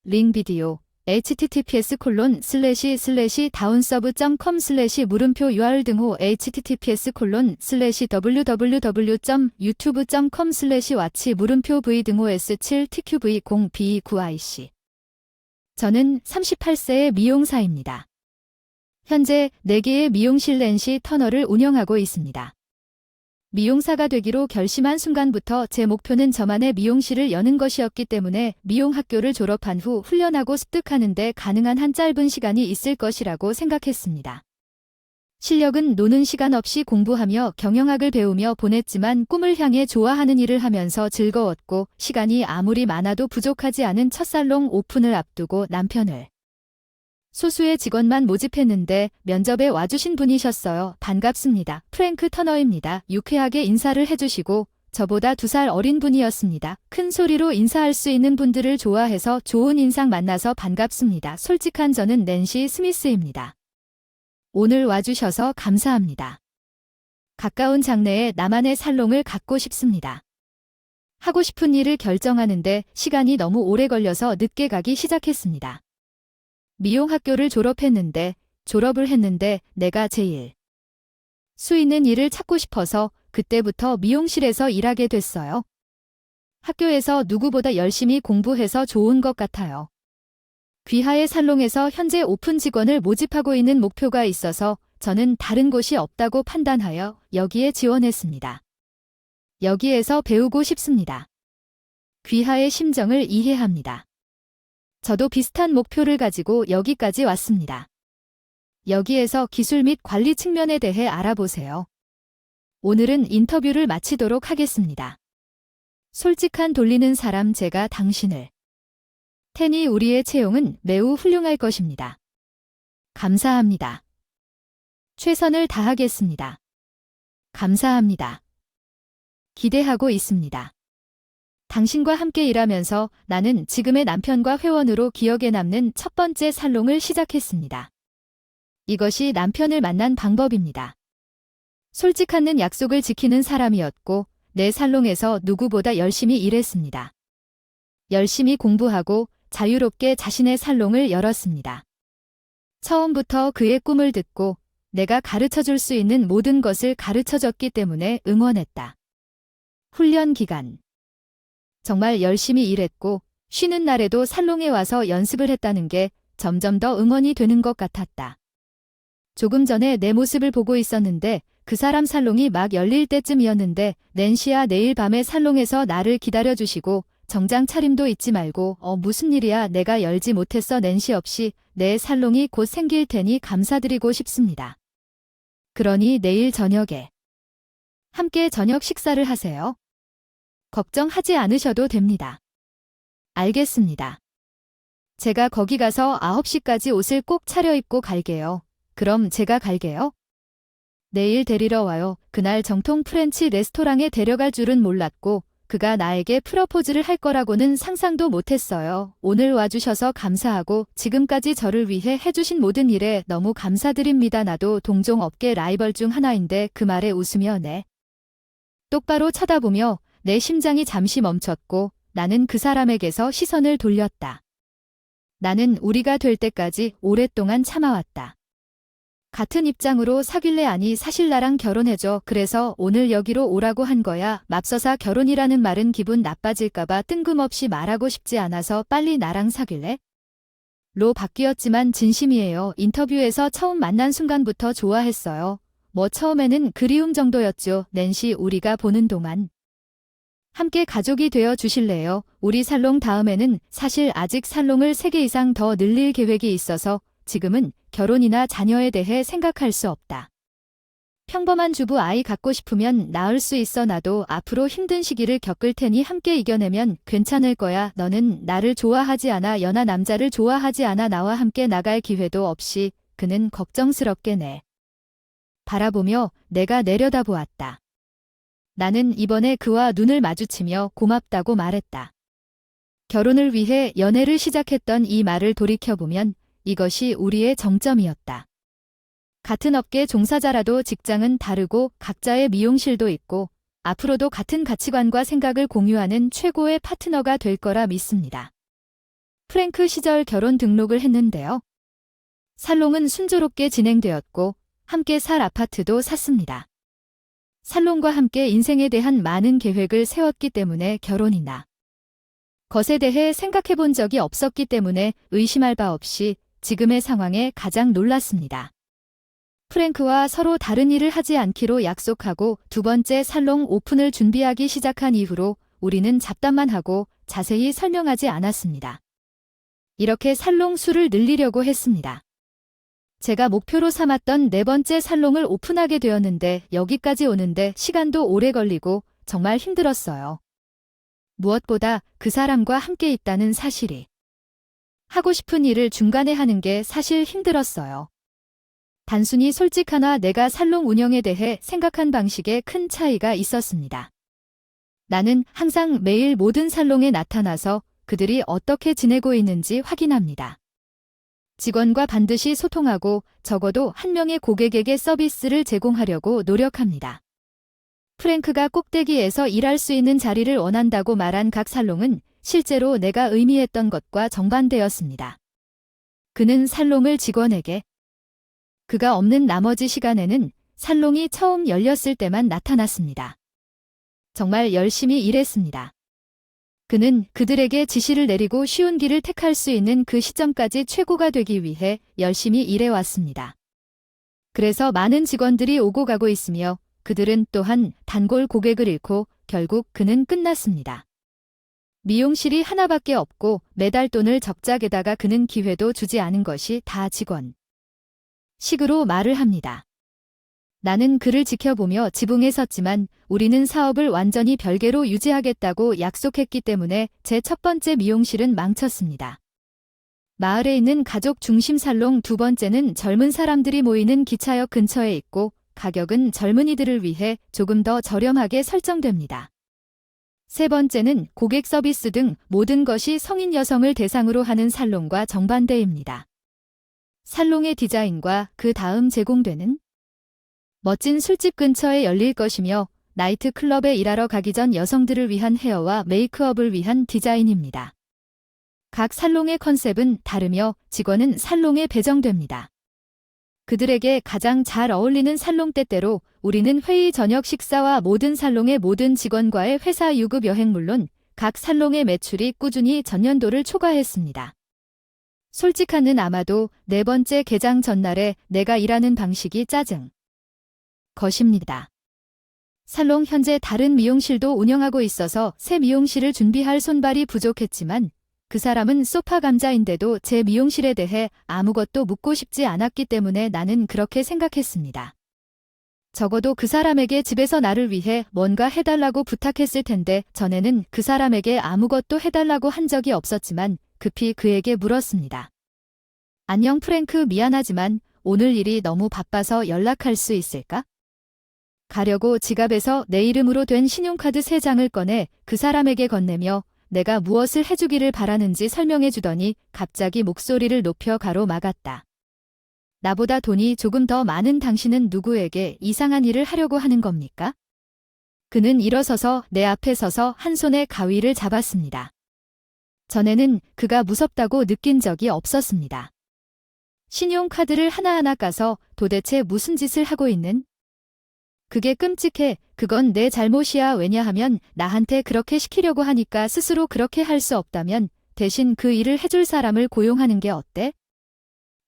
링 비디오 https://daunserve.com/ 물음표 URL https://www.youtube.com/watch 물음표 v 등호 S7TQV0B9IC. 저는 38세의 미용사입니다. 현재 4개의 미용실 낸시 터널을 운영하고 있습니다. 미용사가 되기로 결심한 순간부터 제 목표는 저만의 미용실을 여는 것이었기 때문에 미용학교를 졸업한 후 훈련하고 습득하는 데 가능한 한 짧은 시간이 있을 것이라고 생각했습니다. 실력은 노는 시간 없이 공부하며 경영학을 배우며 보냈지만 꿈을 향해 좋아하는 일을 하면서 즐거웠고 시간이 아무리 많아도 부족하지 않은 첫 살롱 오픈을 앞두고 남편을 소수의 직원만 모집했는데 면접에 와주신 분이셨어요. 반갑습니다. 프랭크 터너입니다. 유쾌하게 인사를 해주시고 저보다 2살 어린 분이었습니다. 큰 소리로 인사할 수 있는 분들을 좋아해서 좋은 인상 만나서 반갑습니다. 솔직한 저는 낸시 스미스입니다. 오늘 와주셔서 감사합니다. 가까운 장래에 나만의 살롱을 갖고 싶습니다. 하고 싶은 일을 결정하는데 시간이 너무 오래 걸려서 늦게 가기 시작했습니다. 미용학교를 졸업을 했는데 내가 제일 수 있는 일을 찾고 싶어서 그때부터 미용실에서 일하게 됐어요. 학교에서 누구보다 열심히 공부해서 좋은 것 같아요. 귀하의 살롱에서 현재 오픈 직원을 모집하고 있는 목표가 있어서 저는 다른 곳이 없다고 판단하여 여기에 지원했습니다. 여기에서 배우고 싶습니다. 귀하의 심정을 이해합니다. 저도 비슷한 목표를 가지고 여기까지 왔습니다. 여기에서 기술 및 관리 측면에 대해 알아보세요. 오늘은 인터뷰를 마치도록 하겠습니다. 솔직한 돌리는 사람 제가 당신을 테니 우리의 채용은 매우 훌륭할 것입니다. 감사합니다. 최선을 다하겠습니다. 감사합니다. 기대하고 있습니다. 당신과 함께 일하면서 나는 지금의 남편과 회원으로 기억에 남는 첫 번째 살롱을 시작했습니다. 이것이 남편을 만난 방법입니다. 솔직 않는 약속을 지키는 사람이었고 내 살롱에서 누구보다 열심히 일했습니다. 열심히 공부하고 자유롭게 자신의 살롱을 열었습니다. 처음부터 그의 꿈을 듣고 내가 가르쳐줄 수 있는 모든 것을 가르쳐줬기 때문에 응원했다. 훈련 기간 정말 열심히 일했고 쉬는 날에도 살롱에 와서 연습을 했다는 게 점점 더 응원이 되는 것 같았다. 조금 전에 내 모습을 보고 있었는데 그 사람 살롱이 막 열릴 때쯤이었는데 낸시야 내일 밤에 살롱에서 나를 기다려주시고 정장 차림도 잊지 말고 무슨 일이야 내가 열지 못했어 낸시 없이 내 살롱이 곧 생길 테니 감사드리고 싶습니다. 그러니 내일 저녁에 함께 저녁 식사를 하세요. 걱정하지 않으셔도 됩니다. 알겠습니다. 제가 거기 가서 9시까지 옷을 꼭 차려입고 갈게요. 그럼 제가 갈게요. 내일 데리러 와요. 그날 정통 프렌치 레스토랑에 데려갈 줄은 몰랐고 그가 나에게 프러포즈를 할 거라고는 상상도 못했어요. 오늘 와주셔서 감사하고 지금까지 저를 위해 해주신 모든 일에 너무 감사드립니다. 나도 동종 업계 라이벌 중 하나인데 그 말에 웃으며 똑바로 쳐다보며 내 심장이 잠시 멈췄고 나는 그 사람에게서 시선을 돌렸다. 나는 우리가 될 때까지 오랫동안 참아왔다. 같은 입장으로 사귈래 아니 사실 나랑 결혼해줘. 그래서 오늘 여기로 오라고 한 거야. 맙서사 결혼이라는 말은 기분 나빠질까봐 뜬금없이 말하고 싶지 않아서 빨리 나랑 사귈래? 로 바뀌었지만 진심이에요. 인터뷰에서 처음 만난 순간부터 좋아했어요. 처음에는 그리움 정도였죠. 낸시 우리가 보는 동안. 함께 가족이 되어 주실래요? 우리 살롱 다음에는 사실 아직 살롱을 3개 이상 더 늘릴 계획이 있어서 지금은 결혼이나 자녀에 대해 생각할 수 없다. 평범한 주부 아이 갖고 싶으면 낳을 수 있어. 나도 앞으로 힘든 시기를 겪을 테니 함께 이겨내면 괜찮을 거야. 너는 나를 좋아하지 않아. 연하 남자를 좋아하지 않아. 나와 함께 나갈 기회도 없이. 그는 걱정스럽게 바라보며 내가 내려다보았다. 나는 이번에 그와 눈을 마주치며 고맙다고 말했다. 결혼을 위해 연애를 시작했던 이 말을 돌이켜보면 이것이 우리의 정점이었다. 같은 업계 종사자라도 직장은 다르고 각자의 미용실도 있고 앞으로도 같은 가치관과 생각을 공유하는 최고의 파트너가 될 거라 믿습니다. 프랭크 시절 결혼 등록을 했는데요. 살롱은 순조롭게 진행되었고 함께 살 아파트도 샀습니다. 살롱과 함께 인생에 대한 많은 계획을 세웠기 때문에 결혼이나 것에 대해 생각해 본 적이 없었기 때문에 의심할 바 없이 지금의 상황에 가장 놀랐습니다. 프랭크와 서로 다른 일을 하지 않기로 약속하고 두 번째 살롱 오픈을 준비하기 시작한 이후로 우리는 잡담만 하고 자세히 설명하지 않았습니다. 이렇게 살롱 수를 늘리려고 했습니다. 제가 목표로 삼았던 네 번째 살롱을 오픈하게 되었는데 여기까지 오는데 시간도 오래 걸리고 정말 힘들었어요. 무엇보다 그 사람과 함께 있다는 사실이. 하고 싶은 일을 중간에 하는 게 사실 힘들었어요. 단순히 솔직하나 내가 살롱 운영에 대해 생각한 방식에 큰 차이가 있었습니다. 나는 항상 매일 모든 살롱에 나타나서 그들이 어떻게 지내고 있는지 확인합니다. 직원과 반드시 소통하고 적어도 한 명의 고객에게 서비스를 제공하려고 노력합니다. 프랭크가 꼭대기에서 일할 수 있는 자리를 원한다고 말한 각 살롱은 실제로 내가 의미했던 것과 정반대였습니다. 그는 살롱을 직원에게, 그가 없는 나머지 시간에는 살롱이 처음 열렸을 때만 나타났습니다. 정말 열심히 일했습니다. 그는 그들에게 지시를 내리고 쉬운 길을 택할 수 있는 그 시점까지 최고가 되기 위해 열심히 일해왔습니다. 그래서 많은 직원들이 오고 가고 있으며 그들은 또한 단골 고객을 잃고 결국 그는 끝났습니다. 미용실이 하나밖에 없고 매달 돈을 적자게다가 그는 기회도 주지 않은 것이 다 직원 식으로 말을 합니다. 나는 그를 지켜보며 지붕에 섰지만 우리는 사업을 완전히 별개로 유지하겠다고 약속했기 때문에 제 첫 번째 미용실은 망쳤습니다. 마을에 있는 가족 중심 살롱 두 번째는 젊은 사람들이 모이는 기차역 근처에 있고 가격은 젊은이들을 위해 조금 더 저렴하게 설정됩니다. 세 번째는 고객 서비스 등 모든 것이 성인 여성을 대상으로 하는 살롱과 정반대입니다. 살롱의 디자인과 그 다음 제공되는 멋진 술집 근처에 열릴 것이며 나이트클럽에 일하러 가기 전 여성들을 위한 헤어와 메이크업을 위한 디자인입니다. 각 살롱의 컨셉은 다르며 직원은 살롱에 배정됩니다. 그들에게 가장 잘 어울리는 살롱 때때로 우리는 회의 저녁 식사와 모든 살롱의 모든 직원과의 회사 유급 여행 물론 각 살롱의 매출이 꾸준히 전년도를 초과했습니다. 솔직한은 아마도 네 번째 개장 전날에 내가 일하는 방식이 짜증 것입니다. 살롱 현재 다른 미용실도 운영하고 있어서 새 미용실을 준비할 손발이 부족했지만 그 사람은 소파 감자인데도 제 미용실에 대해 아무것도 묻고 싶지 않았기 때문에 나는 그렇게 생각했습니다. 적어도 그 사람에게 집에서 나를 위해 뭔가 해달라고 부탁했을 텐데 전에는 그 사람에게 아무것도 해달라고 한 적이 없었지만 급히 그에게 물었습니다. 안녕 프랭크, 미안하지만 오늘 일이 너무 바빠서 연락할 수 있을까? 가려고 지갑에서 내 이름으로 된 신용카드 3장을 꺼내 그 사람에게 건네며 내가 무엇을 해주기를 바라는지 설명해 주더니 갑자기 목소리를 높여 가로막았다. 나보다 돈이 조금 더 많은 당신은 누구에게 이상한 일을 하려고 하는 겁니까? 그는 일어서서 내 앞에 서서 한 손에 가위를 잡았습니다. 전에는 그가 무섭다고 느낀 적이 없었습니다. 신용카드를 하나하나 까서 도대체 무슨 짓을 하고 있는? 그게 끔찍해. 그건 내 잘못이야. 왜냐하면 나한테 그렇게 시키려고 하니까 스스로 그렇게 할 수 없다면 대신 그 일을 해줄 사람을 고용하는 게 어때?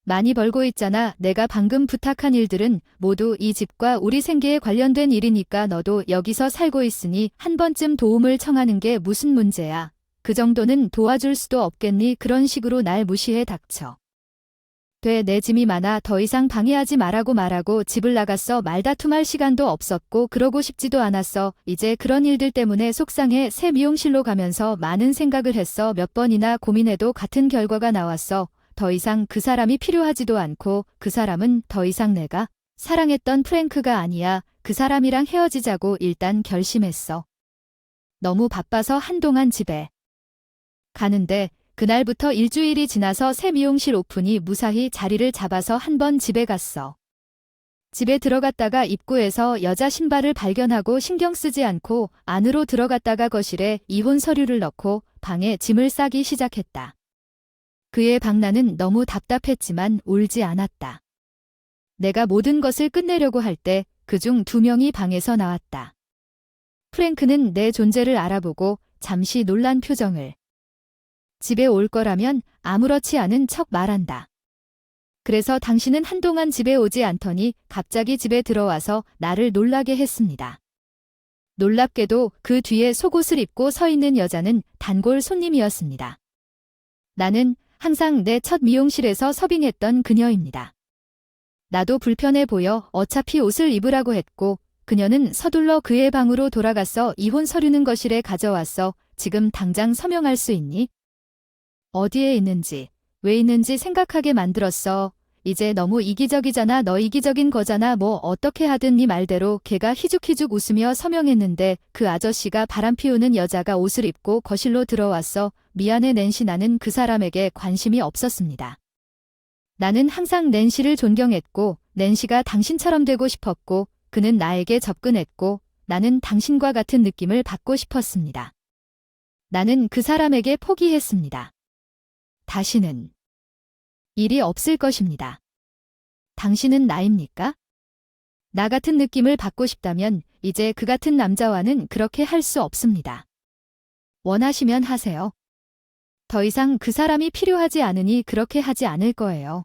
많이 벌고 있잖아. 내가 방금 부탁한 일들은 모두 이 집과 우리 생계에 관련된 일이니까 너도 여기서 살고 있으니 한 번쯤 도움을 청하는 게 무슨 문제야. 그 정도는 도와줄 수도 없겠니? 그런 식으로 날 무시해 닥쳐. 내 짐이 많아. 더 이상 방해하지 말라고 집을 나갔어. 말다툼할 시간도 없었고 그러고 싶지도 않았어. 이제 그런 일들 때문에 속상해. 새 미용실로 가면서 많은 생각을 했어. 몇 번이나 고민해도 같은 결과가 나왔어. 더 이상 그 사람이 필요하지도 않고 그 사람은 더 이상 내가 사랑했던 프랭크가 아니야. 그 사람이랑 헤어지자고 일단 결심했어. 너무 바빠서 한동안 집에 가는데 그날부터 일주일이 지나서 새 미용실 오픈이 무사히 자리를 잡아서 한 번 집에 갔어. 집에 들어갔다가 입구에서 여자 신발을 발견하고 신경 쓰지 않고 안으로 들어갔다가 거실에 이혼 서류를 넣고 방에 짐을 싸기 시작했다. 그의 방란은 너무 답답했지만 울지 않았다. 내가 모든 것을 끝내려고 할 때 그중 2명이 방에서 나왔다. 프랭크는 내 존재를 알아보고 잠시 놀란 표정을. 집에 올 거라면 아무렇지 않은 척 말한다. 그래서 당신은 한동안 집에 오지 않더니 갑자기 집에 들어와서 나를 놀라게 했습니다. 놀랍게도 그 뒤에 속옷을 입고 서 있는 여자는 단골 손님이었습니다. 나는 항상 내 첫 미용실에서 서빙했던 그녀입니다. 나도 불편해 보여 어차피 옷을 입으라고 했고 그녀는 서둘러 그의 방으로 돌아가서 이혼 서류는 거실에 가져왔어. 지금 당장 서명할 수 있니? 어디에 있는지, 왜 있는지 생각하게 만들었어. 이제 너무 이기적이잖아. 너 이기적인 거잖아. 뭐 어떻게 하든 네 말대로. 걔가 희죽희죽 웃으며 서명했는데 그 아저씨가 바람 피우는 여자가 옷을 입고 거실로 들어왔어. 미안해 낸시. 나는 그 사람에게 관심이 없었습니다. 나는 항상 낸시를 존경했고 낸시가 당신처럼 되고 싶었고 그는 나에게 접근했고 나는 당신과 같은 느낌을 받고 싶었습니다. 나는 그 사람에게 포기했습니다. 다시는 일이 없을 것입니다. 당신은 나입니까? 나 같은 느낌을 받고 싶다면 이제 그 같은 남자와는 그렇게 할 수 없습니다. 원하시면 하세요. 더 이상 그 사람이 필요하지 않으니 그렇게 하지 않을 거예요.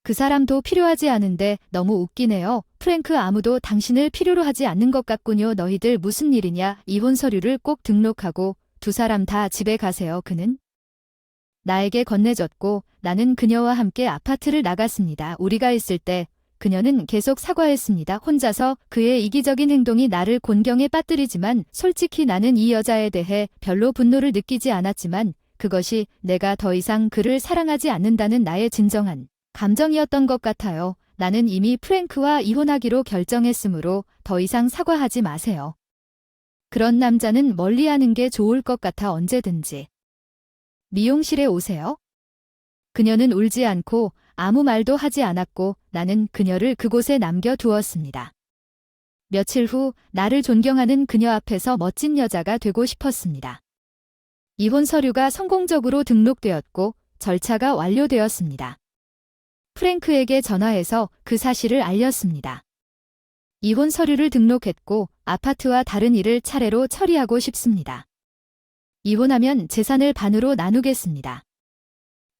그 사람도 필요하지 않은데 너무 웃기네요. 프랭크, 아무도 당신을 필요로 하지 않는 것 같군요. 너희들 무슨 일이냐? 이혼 서류를 꼭 등록하고 2사람 다 집에 가세요. 그는 나에게 건네줬고 나는 그녀와 함께 아파트를 나갔습니다. 우리가 있을 때 그녀는 계속 사과했습니다. 혼자서 그의 이기적인 행동이 나를 곤경에 빠뜨리지만 솔직히 나는 이 여자에 대해 별로 분노를 느끼지 않았지만 그것이 내가 더 이상 그를 사랑하지 않는다는 나의 진정한 감정이었던 것 같아요. 나는 이미 프랭크와 이혼하기로 결정했으므로 더 이상 사과하지 마세요. 그런 남자는 멀리하는 게 좋을 것 같아. 언제든지 미용실에 오세요. 그녀는 울지 않고 아무 말도 하지 않았고 나는 그녀를 그곳에 남겨두었습니다. 며칠 후 나를 존경하는 그녀 앞에서 멋진 여자가 되고 싶었습니다. 이혼 서류가 성공적으로 등록되었고 절차가 완료되었습니다. 프랭크에게 전화해서 그 사실을 알렸습니다. 이혼 서류를 등록했고 아파트와 다른 일을 차례로 처리하고 싶습니다. 이혼하면 재산을 반으로 나누겠습니다.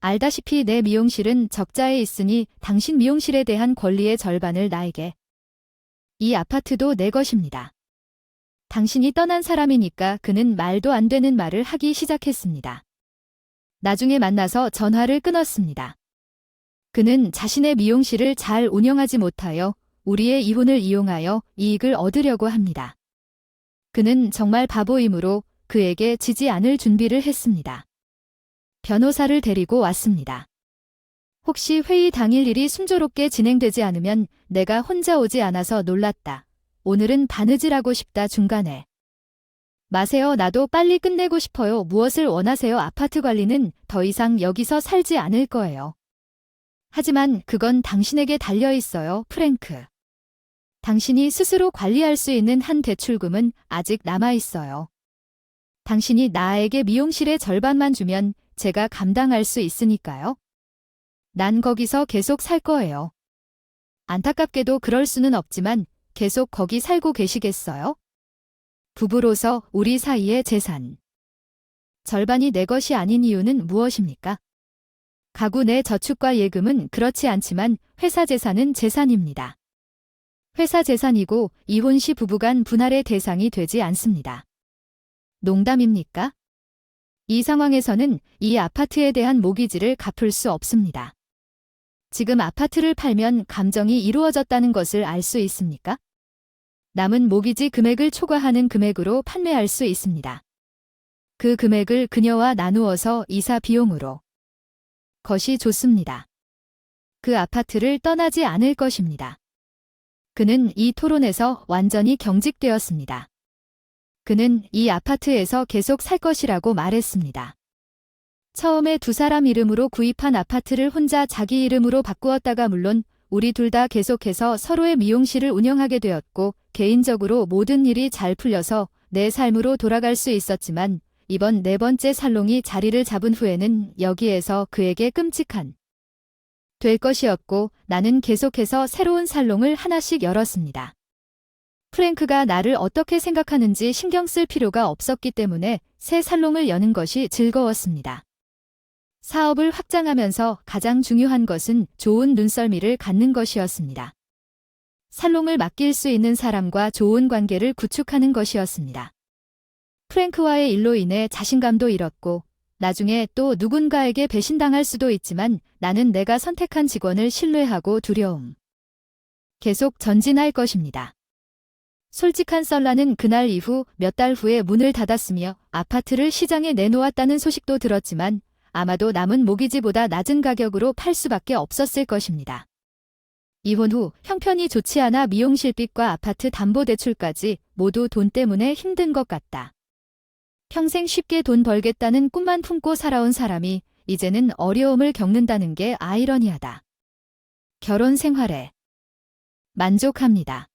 알다시피 내 미용실은 적자에 있으니 당신 미용실에 대한 권리의 절반을 나에게. 이 아파트도 내 것입니다. 당신이 떠난 사람이니까. 그는 말도 안 되는 말을 하기 시작했습니다. 나중에 만나서 전화를 끊었습니다. 그는 자신의 미용실을 잘 운영하지 못하여 우리의 이혼을 이용하여 이익을 얻으려고 합니다. 그는 정말 바보이므로 그에게 지지 않을 준비를 했습니다. 변호사를 데리고 왔습니다. 혹시 회의 당일 일이 순조롭게 진행되지 않으면 내가 혼자 오지 않아서 놀랐다. 오늘은 바느질하고 싶다. 중간에 마세요. 나도 빨리 끝내고 싶어요. 무엇을 원하세요? 아파트 관리는 더 이상 여기서 살지 않을 거예요. 하지만 그건 당신에게 달려 있어요, 프랭크. 당신이 스스로 관리할 수 있는 한 대출금은 아직 남아 있어요. 당신이 나에게 미용실의 절반만 주면 제가 감당할 수 있으니까요. 난 거기서 계속 살 거예요. 안타깝게도 그럴 수는 없지만 계속 거기 살고 계시겠어요? 부부로서 우리 사이의 재산. 절반이 내 것이 아닌 이유는 무엇입니까? 가구 내 저축과 예금은 그렇지 않지만 회사 재산은 재산입니다. 회사 재산이고 이혼 시 부부간 분할의 대상이 되지 않습니다. 농담입니까? 이 상황에서는 이 아파트에 대한 모기지를 갚을 수 없습니다. 지금 아파트를 팔면 감정이 이루어졌다는 것을 알 수 있습니까? 남은 모기지 금액을 초과하는 금액으로 판매할 수 있습니다. 그 금액을 그녀와 나누어서 이사 비용으로. 것이 좋습니다. 그 아파트를 떠나지 않을 것입니다. 그는 이 토론에서 완전히 경직되었습니다. 그는 이 아파트에서 계속 살 것이라고 말했습니다. 처음에 2사람 이름으로 구입한 아파트를 혼자 자기 이름으로 바꾸었다가 물론 우리 둘 다 계속해서 서로의 미용실을 운영하게 되었고 개인적으로 모든 일이 잘 풀려서 내 삶으로 돌아갈 수 있었지만 이번 네 번째 살롱이 자리를 잡은 후에는 여기에서 그에게 끔찍한 될 것이었고 나는 계속해서 새로운 살롱을 하나씩 열었습니다. 프랭크가 나를 어떻게 생각하는지 신경 쓸 필요가 없었기 때문에 새 살롱을 여는 것이 즐거웠습니다. 사업을 확장하면서 가장 중요한 것은 좋은 눈썰미를 갖는 것이었습니다. 살롱을 맡길 수 있는 사람과 좋은 관계를 구축하는 것이었습니다. 프랭크와의 일로 인해 자신감도 잃었고 나중에 또 누군가에게 배신당할 수도 있지만 나는 내가 선택한 직원을 신뢰하고 두려움. 계속 전진할 것입니다. 솔직한 썰라는 그날 이후 몇 달 후에 문을 닫았으며 아파트를 시장에 내놓았다는 소식도 들었지만 아마도 남은 모기지보다 낮은 가격으로 팔 수밖에 없었을 것입니다. 이혼 후 형편이 좋지 않아 미용실빚과 아파트 담보대출까지 모두 돈 때문에 힘든 것 같다. 평생 쉽게 돈 벌겠다는 꿈만 품고 살아온 사람이 이제는 어려움을 겪는다는 게 아이러니하다. 결혼 생활에 만족합니다.